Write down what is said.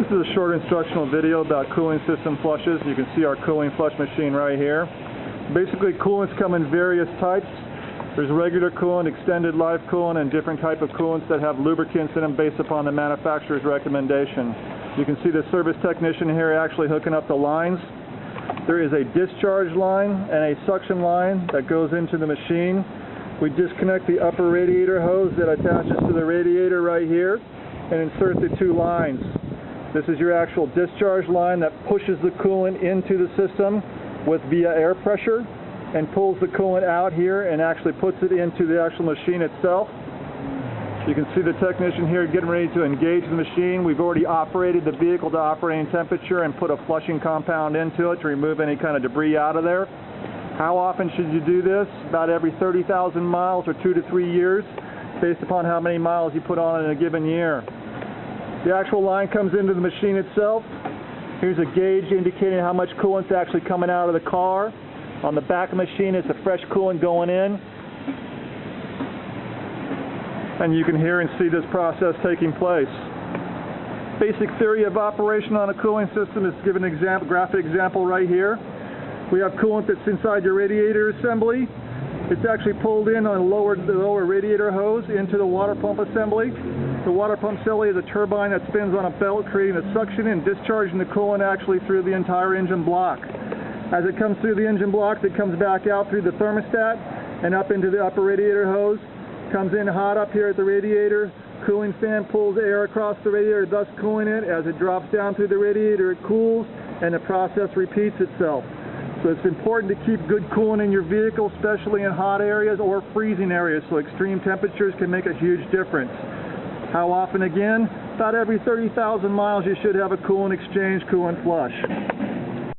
This is a short instructional video about cooling system flushes. You can see our cooling flush machine right here. Basically, coolants come in various types. There's regular coolant, extended life coolant, and different type of coolants that have lubricants in them based upon the manufacturer's recommendation. You can see the service technician here actually hooking up the lines. There is a discharge line and a suction line that goes into the machine. We disconnect the upper radiator hose that attaches to the radiator right here and insert the two lines. This is your actual discharge line that pushes the coolant into the system via air pressure and pulls the coolant out here and actually puts it into the actual machine itself. You can see the technician here getting ready to engage the machine. We've already operated the vehicle to operating temperature and put a flushing compound into it to remove any kind of debris out of there. How often should you do this? About every 30,000 miles or 2 to 3 years, based upon how many miles you put on in a given year. The actual line comes into the machine itself. Here's a gauge indicating how much coolant's actually coming out of the car. On the back of the machine is the fresh coolant going in. And you can hear and see this process taking place. Basic theory of operation on a cooling system is given an graphic example right here. We have coolant that's inside your radiator assembly. It's actually pulled in on the lower radiator hose into the water pump assembly. The water pump assembly is a turbine that spins on a belt, creating a suction and discharging the coolant actually through the entire engine block. As it comes through the engine block, it comes back out through the thermostat and up into the upper radiator hose. Comes in hot up here at the radiator. Cooling fan pulls air across the radiator, thus cooling it. As it drops down through the radiator, it cools, and the process repeats itself. So it's important to keep good coolant in your vehicle, especially in hot areas or freezing areas, so extreme temperatures can make a huge difference. How often again? About every 30,000 miles you should have a coolant exchange, coolant flush.